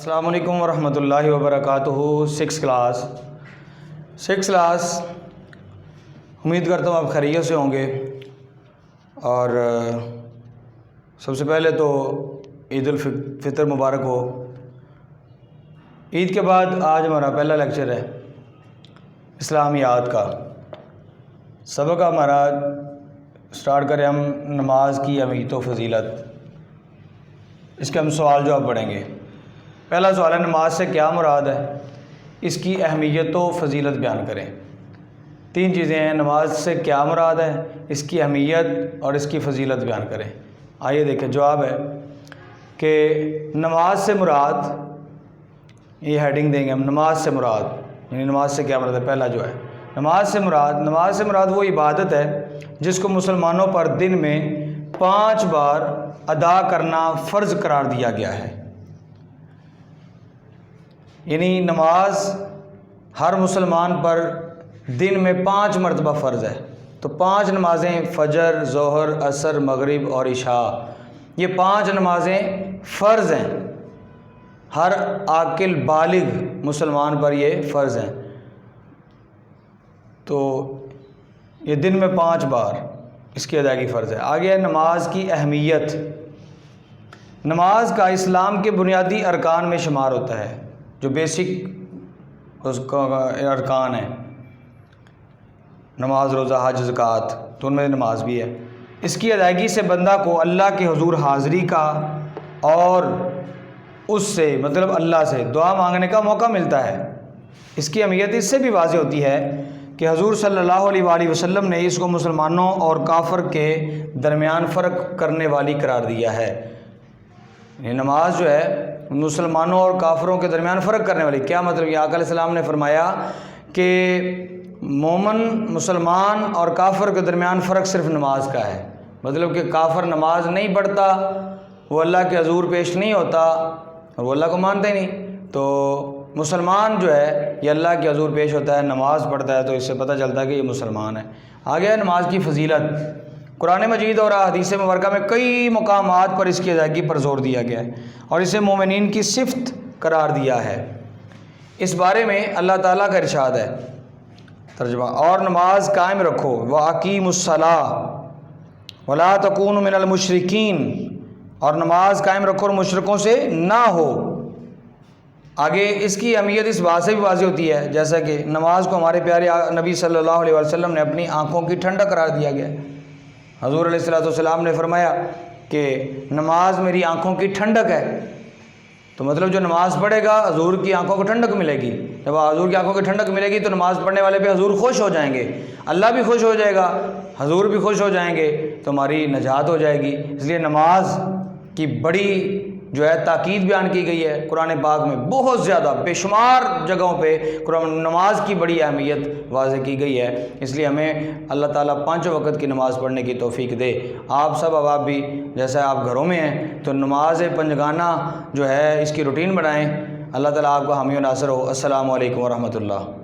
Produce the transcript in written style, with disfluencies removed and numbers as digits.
السلام علیکم ورحمۃ اللہ وبرکاتہ۔ سکس کلاس امید کرتا ہوں آپ خیریت سے ہوں گے۔ اور سب سے پہلے تو عید الفطر مبارک ہو۔ عید کے بعد آج ہمارا پہلا لیکچر ہے اسلامیات کا۔ سبق ہمارا سٹارٹ کریں ہم نماز کی اہمیت و فضیلت، اس کے ہم سوال جواب پڑھیں گے۔ پہلا سوال ہے نماز سے کیا مراد ہے، اس کی اہمیت و فضیلت بیان کریں۔ تین چیزیں ہیں، نماز سے کیا مراد ہے، اس کی اہمیت اور اس کی فضیلت بیان کریں۔ آئیے دیکھیں، جواب ہے کہ نماز سے مراد، یہ ہیڈنگ دیں گے ہم، نماز سے مراد یعنی نماز سے کیا مراد ہے۔ پہلا جو ہے نماز سے مراد وہ عبادت ہے جس کو مسلمانوں پر دن میں 5 بار ادا کرنا فرض قرار دیا گیا ہے۔ یعنی نماز ہر مسلمان پر دن میں 5 مرتبہ فرض ہے۔ تو 5 نمازیں، فجر، ظہر، عصر، مغرب اور عشاء، یہ 5 نمازیں فرض ہیں، ہر عاقل بالغ مسلمان پر یہ فرض ہیں۔ تو یہ دن میں 5 بار اس کی ادائیگی فرض ہے۔ آگے ہے نماز کی اہمیت۔ نماز کا اسلام کے بنیادی ارکان میں شمار ہوتا ہے، جو بیسک اس کا ارکان ہے، نماز، روزہ، حج، زکوٰۃ، تو ان میں نماز بھی ہے۔ اس کی ادائیگی سے بندہ کو اللہ کے حضور حاضری کا اور اس سے مطلب اللہ سے دعا مانگنے کا موقع ملتا ہے۔ اس کی اہمیت اس سے بھی واضح ہوتی ہے کہ حضور صلی اللہ علیہ وآلہ وسلم نے اس کو مسلمانوں اور کافر کے درمیان فرق کرنے والی قرار دیا ہے۔ یہ نماز جو ہے مسلمانوں اور کافروں کے درمیان فرق کرنے والی، کیا مطلب؟ یہ آقا علیہ السلام نے فرمایا کہ مومن، مسلمان اور کافر کے درمیان فرق صرف نماز کا ہے۔ مطلب کہ کافر نماز نہیں پڑھتا، وہ اللہ کے حضور پیش نہیں ہوتا اور وہ اللہ کو مانتا ہی نہیں۔ تو مسلمان جو ہے یہ اللہ کے حضور پیش ہوتا ہے، نماز پڑھتا ہے، تو اس سے پتہ چلتا ہے کہ یہ مسلمان ہے۔ آگے ہے نماز کی فضیلت۔ قرآن مجید اور احادیث مبارکہ میں کئی مقامات پر اس کی ادائیگی پر زور دیا گیا ہے اور اسے مومنین کی صفت قرار دیا ہے۔ اس بارے میں اللہ تعالیٰ کا ارشاد ہے، ترجمہ، اور نماز قائم رکھو، وَأَقِیمُوا الصَّلَاةَ وَلَا تَکُونُوا مِنَ الْمُشْرِکِینَ، اور نماز قائم رکھو اور مشرکوں سے نہ ہو۔ آگے اس کی اہمیت اس بات سے بھی واضح ہوتی ہے جیسا کہ نماز کو ہمارے پیارے نبی صلی اللہ علیہ وسلم نے اپنی آنکھوں کی ٹھنڈک قرار دیا گیا ہے۔ حضور علیہ السلام نے فرمایا کہ نماز میری آنکھوں کی ٹھنڈک ہے۔ تو مطلب جو نماز پڑھے گا حضور کی آنکھوں کو ٹھنڈک ملے گی۔ جب حضور کی آنکھوں کی ٹھنڈک ملے گی تو نماز پڑھنے والے پہ حضور خوش ہو جائیں گے، اللہ بھی خوش ہو جائے گا، حضور بھی خوش ہو جائیں گے، تو ہماری نجات ہو جائے گی۔ اس لیے نماز کی بڑی جو ہے تاکید بیان کی گئی ہے قرآن پاک میں، بہت زیادہ بے شمار جگہوں پہ نماز کی بڑی اہمیت واضح کی گئی ہے۔ اس لیے ہمیں اللہ تعالیٰ 5 وقت کی نماز پڑھنے کی توفیق دے۔ آپ سب اب بھی جیسا آپ گھروں میں ہیں تو نماز پنجگانہ جو ہے اس کی روٹین بنائیں۔ اللہ تعالیٰ آپ کا حامی و ناصر ہو۔ السلام علیکم ورحمۃ اللہ۔